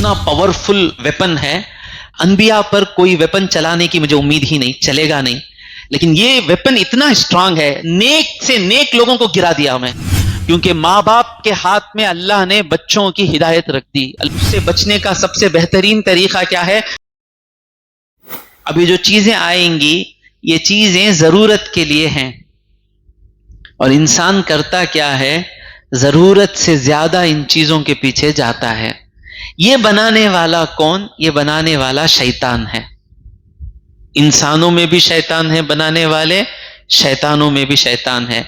اتنا powerful weapon ہے، انبیاء پر کوئی ویپن چلانے کی مجھے امید ہی نہیں، چلے گا نہیں، لیکن یہ ویپن اتنا اسٹرانگ ہے، نیک سے نیک لوگوں کو گرا دیا میں، کیونکہ ماں باپ کے ہاتھ میں اللہ نے بچوں کی ہدایت رکھ دی۔ اس سے بچنے کا سب سے بہترین طریقہ کیا ہے؟ ابھی جو چیزیں آئیں گی یہ چیزیں ضرورت کے لیے ہیں، اور انسان کرتا کیا ہے؟ ضرورت سے زیادہ ان چیزوں کے پیچھے جاتا ہے۔ یہ بنانے والا کون؟ یہ بنانے والا شیطان ہے۔ انسانوں میں بھی شیطان ہے بنانے والے، شیطانوں میں بھی شیطان ہے۔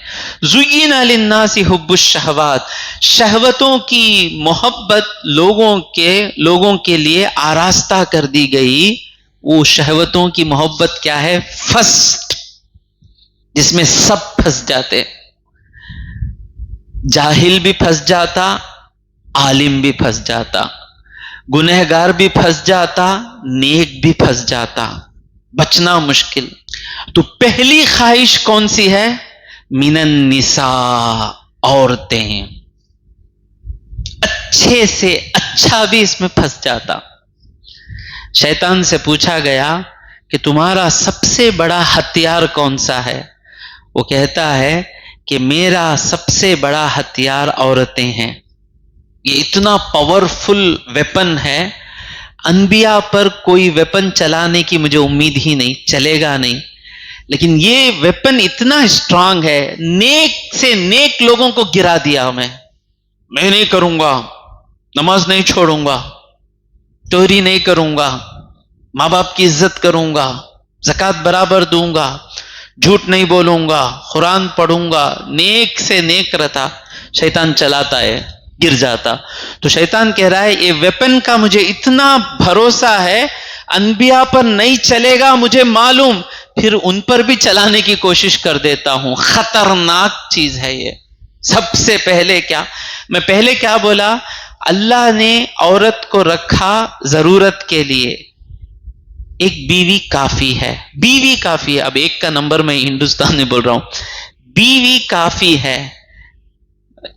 زُیِّنَ لِلنَّاسِ حُبُّ الشَّهَوَاتِ، شہوتوں کی محبت لوگوں کے لیے آراستہ کر دی گئی۔ وہ شہوتوں کی محبت کیا ہے؟ فرسٹ، جس میں سب پھنس جاتے، جاہل بھی پھنس جاتا، عالم بھی پھنس جاتا، گنہگار بھی پھنس جاتا، نیک بھی پھنس جاتا، بچنا مشکل۔ تو پہلی خواہش کون سی ہے؟ من النساء، عورتیں۔ اچھے سے اچھا بھی اس میں پھنس جاتا۔ شیطان سے پوچھا گیا کہ تمہارا سب سے بڑا ہتھیار کون سا ہے؟ وہ کہتا ہے کہ میرا سب سے بڑا ہتھیار عورتیں ہیں۔ یہ اتنا پاورفل ویپن ہے، انبیاء پر کوئی ویپن چلانے کی مجھے امید ہی نہیں، چلے گا نہیں، لیکن یہ ویپن اتنا اسٹرانگ ہے، نیک سے نیک لوگوں کو گرا دیا میں نہیں کروں گا، نماز نہیں چھوڑوں گا، چوری نہیں کروں گا، ماں باپ کی عزت کروں گا، زکوٰۃ برابر دوں گا، جھوٹ نہیں بولوں گا، قرآن پڑھوں گا، نیک سے نیک رہتا، شیطان چلاتا ہے، گر جاتا۔ تو شیطان کہہ رہا ہے یہ ویپن کا مجھے اتنا بھروسہ ہے، انبیاء پر نہیں چلے گا مجھے معلوم، پھر ان پر بھی چلانے کی کوشش کر دیتا ہوں۔ خطرناک چیز ہے یہ۔ سب سے پہلے کیا بولا؟ اللہ نے عورت کو رکھا ضرورت کے لیے، ایک بیوی کافی ہے، بیوی کافی ہے۔ اب ایک کا نمبر میں ہندوستان میں بول رہا ہوں، بیوی کافی ہے۔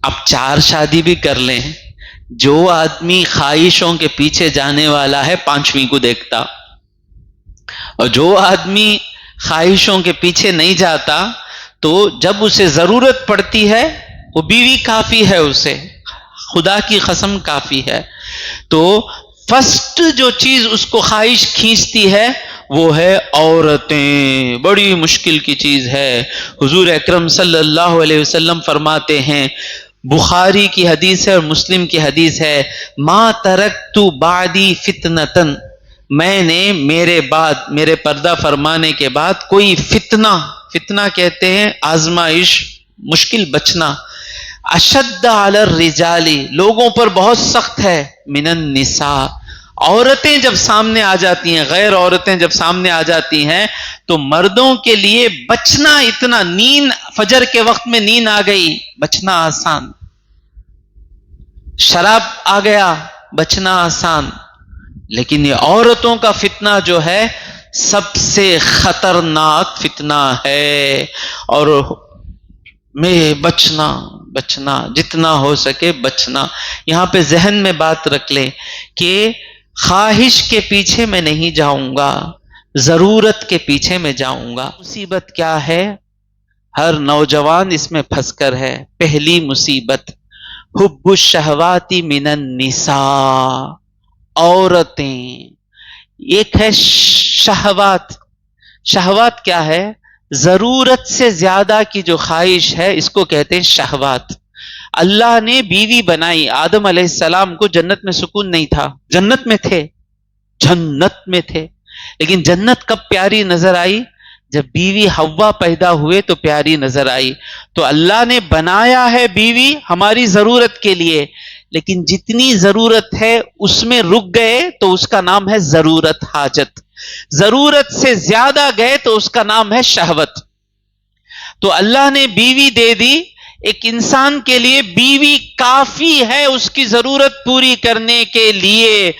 اب 4 شادی بھی کر لیں، جو آدمی خواہشوں کے پیچھے جانے والا ہے 5ویں کو دیکھتا، اور جو آدمی خواہشوں کے پیچھے نہیں جاتا تو جب اسے ضرورت پڑتی ہے وہ بیوی کافی ہے، اسے خدا کی قسم کافی ہے۔ تو فرسٹ جو چیز اس کو خواہش کھینچتی ہے وہ ہے عورتیں۔ بڑی مشکل کی چیز ہے۔ حضور اکرم صلی اللہ علیہ وسلم فرماتے ہیں، بخاری کی حدیث ہے اور مسلم کی حدیث ہے، ما ترکت بعدی فتنتن، میں نے میرے پردہ فرمانے کے بعد کوئی فتنہ کہتے ہیں آزمائش، مشکل بچنا، اشد علی الرجال، لوگوں پر بہت سخت ہے، من النساء، عورتیں جب سامنے آ جاتی ہیں، غیر عورتیں جب سامنے آ جاتی ہیں تو مردوں کے لیے بچنا اتنا، نیند فجر کے وقت میں نیند آ گئی، بچنا آسان، شراب آ گیا، بچنا آسان، لیکن یہ عورتوں کا فتنہ جو ہے سب سے خطرناک فتنہ ہے، اور میں بچنا جتنا ہو سکے بچنا۔ یہاں پہ ذہن میں بات رکھ لیں کہ خواہش کے پیچھے میں نہیں جاؤں گا، ضرورت کے پیچھے میں جاؤں گا۔ مصیبت کیا ہے؟ ہر نوجوان اس میں پھنس کر ہے۔ پہلی مصیبت حب الشہوات من النساء، عورتیں۔ ایک ہے شہوات، شہوات کیا ہے؟ ضرورت سے زیادہ کی جو خواہش ہے اس کو کہتے ہیں شہوات۔ اللہ نے بیوی بنائی، آدم علیہ السلام کو جنت میں سکون نہیں تھا، جنت میں تھے، لیکن جنت کب پیاری نظر آئی؟ جب بیوی حوا پیدا ہوئے تو پیاری نظر آئی۔ تو اللہ نے بنایا ہے بیوی ہماری ضرورت کے لیے، لیکن جتنی ضرورت ہے اس میں رک گئے تو اس کا نام ہے ضرورت، حاجت۔ ضرورت سے زیادہ گئے تو اس کا نام ہے شہوت۔ تو اللہ نے بیوی دے دی، ایک انسان کے لیے بیوی کافی ہے اس کی ضرورت پوری کرنے کے لیے۔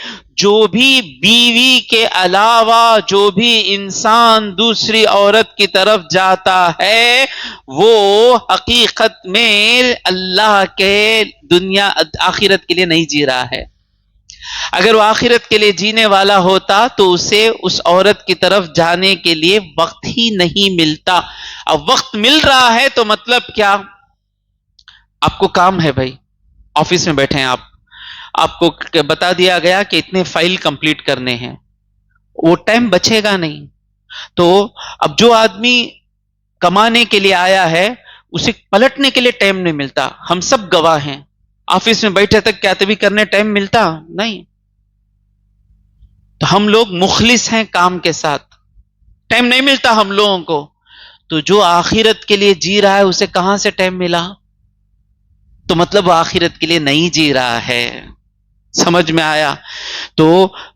جو بھی بیوی کے علاوہ جو بھی انسان دوسری عورت کی طرف جاتا ہے وہ حقیقت میں اللہ کے دنیا آخرت کے لیے نہیں جی رہا ہے۔ اگر وہ آخرت کے لیے جینے والا ہوتا تو اسے اس عورت کی طرف جانے کے لیے وقت ہی نہیں ملتا. اب وقت مل رہا ہے تو مطلب کیا؟ آپ کو کام ہے بھائی، آفس میں بیٹھے ہیں آپ کو بتا دیا گیا کہ اتنے فائل کمپلیٹ کرنے ہیں، وہ ٹائم بچے گا نہیں. تو اب جو آدمی کمانے کے لیے آیا ہے اسے پلٹنے کے لیے ٹائم نہیں ملتا. ہم سب گواہ ہیں، آفس میں بیٹھے تک کاتبی کرنے ٹائم ملتا نہیں. تو ہم لوگ مخلص ہیں کام کے ساتھ، ٹائم نہیں ملتا ہم لوگوں کو. تو جو آخرت کے لیے جی رہا ہے اسے کہاں سے ٹائم ملا؟ تو مطلب وہ آخرت کے لیے نہیں جی رہا ہے. سمجھ میں آیا؟ تو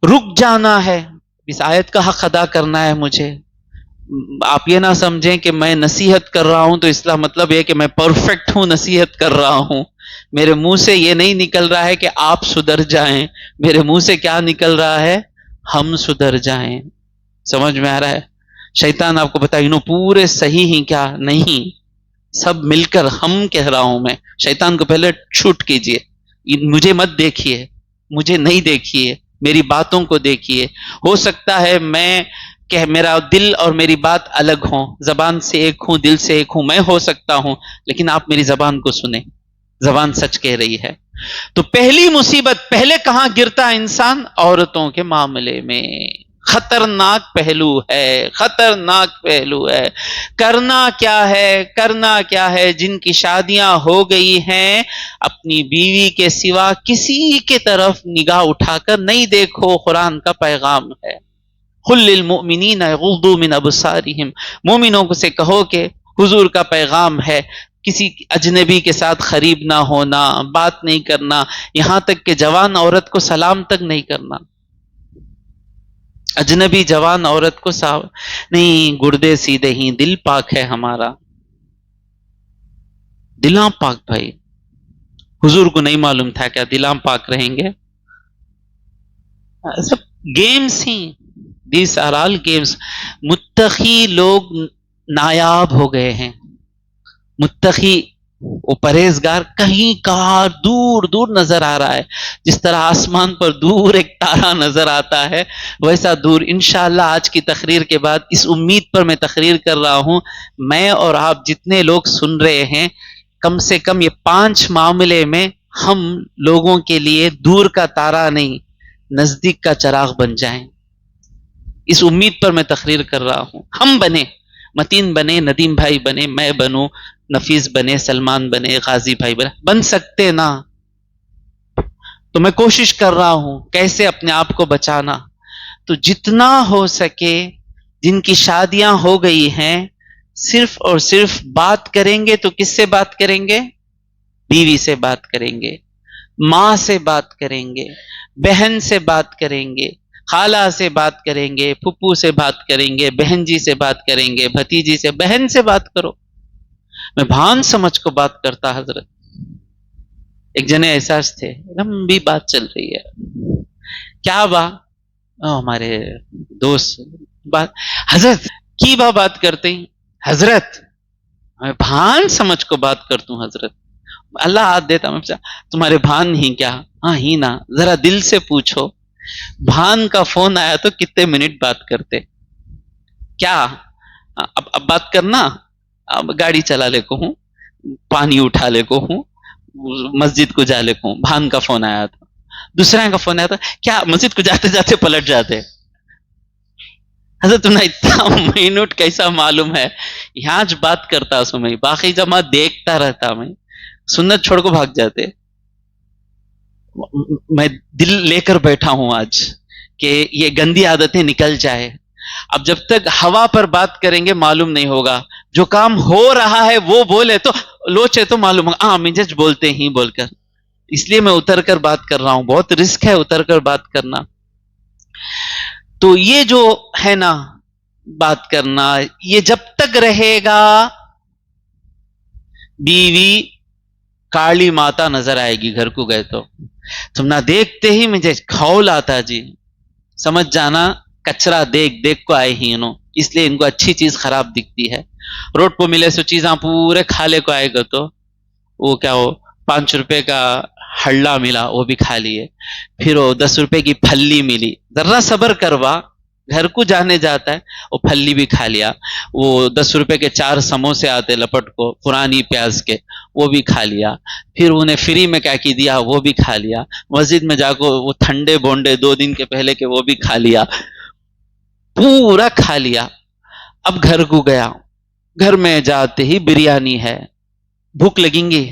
رک جانا ہے، اس آیت کا حق ادا کرنا ہے مجھے. آپ یہ نہ سمجھیں کہ میں نصیحت کر رہا ہوں تو اس کا مطلب یہ کہ میں پرفیکٹ ہوں، نصیحت کر رہا ہوں. میرے منہ سے یہ نہیں نکل رہا ہے کہ آپ سدھر جائیں، میرے منہ سے کیا نکل رہا ہے؟ ہم سدھر جائیں. سمجھ میں آ رہا ہے؟ شیطان آپ کو بتائے انہوں پورے صحیح ہی کیا نہیں، سب مل کر ہم کہہ رہا ہوں میں. شیطان کو پہلے چھوٹ کیجئے، مجھے مت دیکھیے، مجھے نہیں دیکھیے، میری باتوں کو دیکھیے. ہو سکتا ہے میں کہ میرا دل اور میری بات الگ ہوں، زبان سے ایک ہوں دل سے ایک ہوں، میں ہو سکتا ہوں، لیکن آپ میری زبان کو سنیں، زبان سچ کہہ رہی ہے. تو پہلی مصیبت پہلے کہاں گرتا انسان؟ عورتوں کے معاملے میں. خطرناک پہلو ہے، خطرناک پہلو ہے. کرنا کیا ہے جن کی شادیاں ہو گئی ہیں، اپنی بیوی کے سوا کسی کے طرف نگاہ اٹھا کر نہیں دیکھو. قرآن کا پیغام ہے، قل للمؤمنین یغضوا من ابصارہم. مومنوں کو سے کہو کہ حضور کا پیغام ہے کسی اجنبی کے ساتھ قریب نہ ہونا، بات نہیں کرنا، یہاں تک کہ جوان عورت کو سلام تک نہیں کرنا. اجنبی جوان عورت کو نہیں، گردے سیدھے ہی، دل پاک ہے ہمارا، دلاں پاک. بھائی حضور کو نہیں معلوم تھا کیا دلاں پاک رہیں گے؟ سب گیمز ہی، دیس آر آل گیمز. متقی لوگ نایاب ہو گئے ہیں. متقی وہ پرہیزگار کہیں کہاں دور دور نظر آ رہا ہے. جس طرح آسمان پر دور ایک تارا نظر آتا ہے ویسا دور. انشاءاللہ آج کی تقریر کے بعد اس امید پر میں تقریر کر رہا ہوں، میں اور آپ جتنے لوگ سن رہے ہیں کم سے کم یہ 5 معاملے میں ہم لوگوں کے لیے دور کا تارا نہیں نزدیک کا چراغ بن جائیں. اس امید پر میں تقریر کر رہا ہوں. ہم بنے، متین بنے، ندیم بھائی بنے، میں بنوں، نفیس بنے، سلمان بنے، غازی بھائی بن سکتے نا. تو میں کوشش کر رہا ہوں کیسے اپنے آپ کو بچانا. تو جتنا ہو سکے جن کی شادیاں ہو گئی ہیں صرف اور صرف بات کریں گے تو کس سے بات کریں گے؟ بیوی سے بات کریں گے، ماں سے بات کریں گے، بہن سے بات کریں گے، خالہ سے بات کریں گے، پھپھو سے بات کریں گے، بہن جی سے بات کریں گے، بھتیجی سے. بہن سے بات کرو. میں بھان سمجھ کو بات کرتا. حضرت ایک جنے احساس تھے، لمبی بات چل رہی ہے، کیا ہمارے دوست بات حضرت کی بات کرتے ہیں. حضرت میں بھان سمجھ کو بات کرتا ہوں. حضرت اللہ ہاتھ دیتا میں تمہارے بھان ہی کیا؟ ہاں ہی نا. ذرا دل سے پوچھو بھان کا فون آیا تو کتنے منٹ بات کرتے؟ کیا اب بات کرنا، اب گاڑی چلا لے کو ہوں، پانی اٹھا لے کو ہوں، مسجد کو جا لے کو ہوں، بھان کا فون آیا تھا، دوسرے کا فون آیا تھا، کیا مسجد کو جاتے جاتے پلٹ جاتے؟ حضرت تمہیں اتنا منٹ کیسا معلوم ہے؟ یہاں بات کرتا سو میں، باقی جماعت دیکھتا رہتا میں، سنت چھوڑ کو بھاگ جاتے. میں دل لے کر بیٹھا ہوں آج کہ یہ گندی عادتیں نکل جائے. اب جب تک ہوا پر بات کریں گے معلوم نہیں ہوگا، جو کام ہو رہا ہے وہ بولے تو لوچے تو معلوم ہوگا. ہاں مجھے بولتے ہی بول کر، اس لیے میں اتر کر بات کر رہا ہوں. بہت رسک ہے اتر کر بات کرنا. تو یہ جو ہے نا بات کرنا، یہ جب تک رہے گا بیوی کالی ماتا نظر آئے گی. گھر کو گئے تو تم نہ دیکھتے ہی مجھے کھول آتا جی. سمجھ جانا کچرا دیکھ دیکھ کو آئے ہی انہوں، اس لیے ان کو اچھی چیز خراب دکھتی ہے. روڈ پہ ملے سو چیزاں پورے کھالے کو آئے گا تو وہ کیا ہو 5 روپے کا ہڑا ملا وہ بھی کھا لیے، پھر وہ 10 روپے کی پھلی ملی، ذرا صبر کروا، گھر کو جانے جاتا ہے، وہ پھلی بھی کھا لیا، وہ 10 روپے کے 4 سموسے آتے لپٹ کو پرانی پیاز کے، وہ بھی کھا لیا، پھر انہیں فری میں کیا کی دیا وہ بھی کھا لیا، مسجد میں جا کو وہ ٹھنڈے بونڈے 2 دن کے پہلے کے وہ بھی کھا لیا، پورا کھا لیا۔ اب گھر کو گیا، گھر میں جاتے ہی بریانی ہے، بھوک لگیں گی،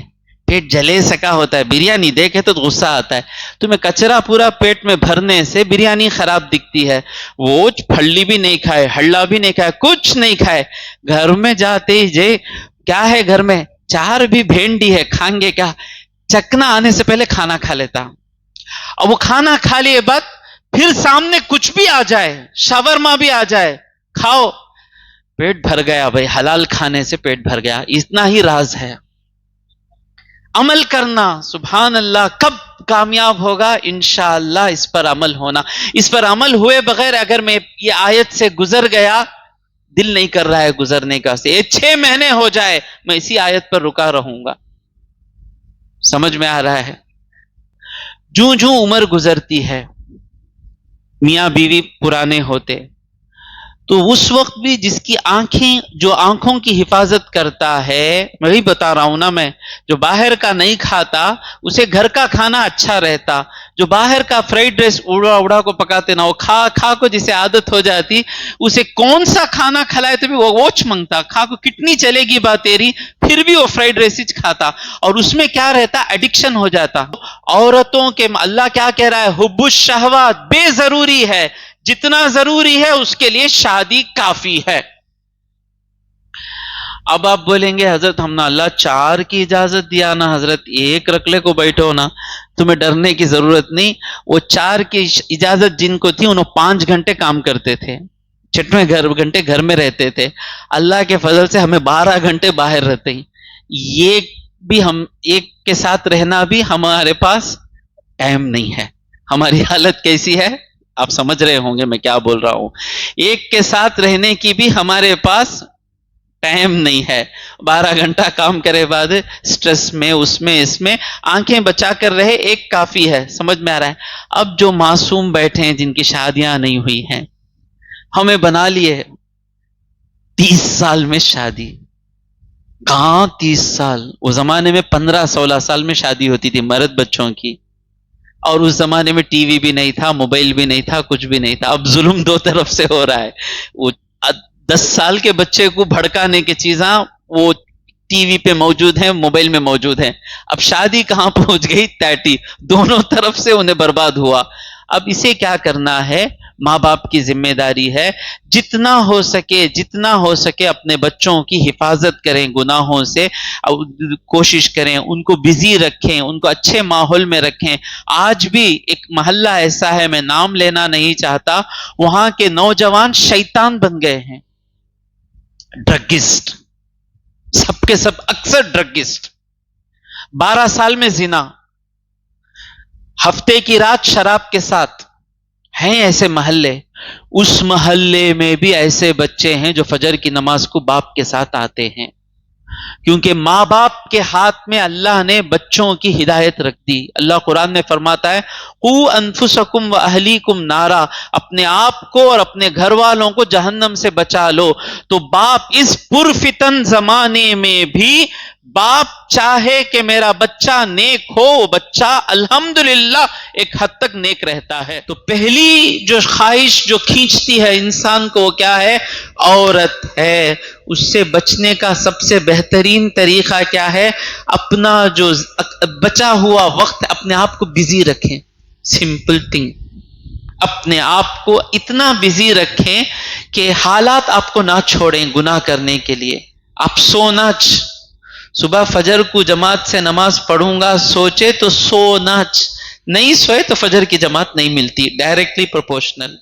پیٹ جلے سکا ہوتا ہے، بریانی دیکھے تو غصہ آتا ہے، تمہیں کچرا پورا پیٹ میں بھرنے سے بریانی خراب دکھتی ہے، وہ پھلی بھی نہیں کھائے، ہڑا بھی نہیں کھائے، کچھ نہیں کھائے، گھر میں جاتے ہی جے کیا ہے گھر میں 4 بھی بھینڈی ہے، کھائیں گے کیا، چکنا آنے سے پہلے کھانا کھا لیتا، اور وہ کھانا کھا لیے بعد پھر سامنے کچھ بھی آ جائے، شاورما بھی آ جائے، کھاؤ، پیٹ بھر گیا بھائی، حلال کھانے سے پیٹ بھر گیا، اتنا ہی راز ہے۔ عمل کرنا، سبحان اللہ، کب کامیاب ہوگا؟ انشاءاللہ اس پر عمل ہونا، اس پر عمل ہوئے بغیر اگر میں یہ آیت سے گزر گیا، دل نہیں کر رہا ہے گزرنے کا، سے 6 مہینے ہو جائے میں اسی آیت پر رکا رہوں گا۔ سمجھ میں آ رہا ہے؟ جوں جوں عمر گزرتی ہے، میاں بیوی پرانے ہوتے، تو اس وقت بھی جس کی آنکھیں، جو آنکھوں کی حفاظت کرتا ہے، وہی بتا رہا ہوں نا میں، جو باہر کا نہیں کھاتا اسے گھر کا کھانا اچھا رہتا، جو باہر کا فرائیڈ رائس اڑا اڑا کو پکاتے نا، وہ کھا کھا کو جسے عادت ہو جاتی، اسے کون سا کھانا کھلائے تو بھی وہ ووچ منگتا، کھا کو کتنی چلے گی بات تیری، پھر بھی وہ فرائیڈ رائس کھاتا، اور اس میں کیا رہتا، ایڈکشن ہو جاتا۔ عورتوں کے اللہ کیا کہہ رہا ہے؟ حب الشہوات بے ضروری ہے، جتنا ضروری ہے اس کے لیے شادی کافی ہے۔ اب آپ بولیں گے حضرت ہم نے اللہ 4 کی اجازت دیا نا حضرت، 1 رکھ لے کو بیٹھو نا، تمہیں ڈرنے کی ضرورت نہیں۔ وہ 4 کی اجازت جن کو تھی انہوں 5 گھنٹے کام کرتے تھے، 6 گھنٹے گھر میں رہتے تھے، اللہ کے فضل سے ہمیں 12 گھنٹے باہر رہتے ہیں، یہ بھی ہم ایک کے ساتھ رہنا بھی ہمارے پاس ٹائم نہیں ہے۔ ہماری حالت کیسی ہے آپ سمجھ رہے ہوں گے میں کیا بول رہا ہوں، ایک کے ساتھ رہنے کی بھی ہمارے پاس ٹائم نہیں ہے، 12 گھنٹہ کام کرے بعد سٹریس میں اس میں آنکھیں بچا کر رہے ایک کافی ہے۔ سمجھ میں آ رہا ہے؟ اب جو معصوم بیٹھے ہیں جن کی شادیاں نہیں ہوئی ہیں، ہمیں بنا لیے 30 سال میں شادی، کہاں 30 سال، اس زمانے میں 15-16 سال میں شادی ہوتی تھی مرد بچوں کی، اور اس زمانے میں ٹی وی بھی نہیں تھا، موبائل بھی نہیں تھا، کچھ بھی نہیں تھا۔ اب ظلم 2 طرف سے ہو رہا ہے، وہ 10 سال کے بچے کو بھڑکانے کی چیزاں وہ ٹی وی پہ موجود ہیں، موبائل میں موجود ہیں، اب شادی کہاں پہنچ گئی؟ 30، دونوں طرف سے انہیں برباد ہوا۔ اب اسے کیا کرنا ہے؟ ماں باپ کی ذمہ داری ہے، جتنا ہو سکے اپنے بچوں کی حفاظت کریں گناہوں سے، کوشش کریں ان کو بزی رکھیں، ان کو اچھے ماحول میں رکھیں۔ آج بھی ایک محلہ ایسا ہے، میں نام لینا نہیں چاہتا، وہاں کے نوجوان شیطان بن گئے ہیں، ڈرگسٹ، سب کے سب اکثر ڈرگسٹ، 12 سال میں زنا، ہفتے کی رات شراب کے ساتھ، ہیں ایسے محلے۔ اس محلے میں بھی ایسے بچے ہیں جو فجر کی نماز کو باپ کے ساتھ آتے ہیں، کیونکہ ماں باپ کے ہاتھ میں اللہ نے بچوں کی ہدایت رکھ دی۔ اللہ قرآن میں فرماتا ہے قُوا أَنفُسَكُمْ وَأَهْلِيكُمْ نَارًا، اپنے آپ کو اور اپنے گھر والوں کو جہنم سے بچا لو۔ تو باپ اس پرفتن زمانے میں بھی باپ چاہے کہ میرا بچہ نیک ہو، وہ بچہ الحمدللہ ایک حد تک نیک رہتا ہے۔ تو پہلی جو خواہش جو کھینچتی ہے انسان کو وہ کیا ہے؟ عورت ہے۔ اس سے بچنے کا سب سے بہترین طریقہ کیا ہے؟ اپنا جو بچا ہوا وقت اپنے آپ کو بزی رکھیں، سمپل تھنگ، اپنے آپ کو اتنا بزی رکھیں کہ حالات آپ کو نہ چھوڑیں گناہ کرنے کے لیے۔ آپ سونا صبح فجر کو جماعت سے نماز پڑھوں گا سوچے تو سونا، نہیں سوئے تو فجر کی جماعت نہیں ملتی، ڈائریکٹلی پروپورشنل۔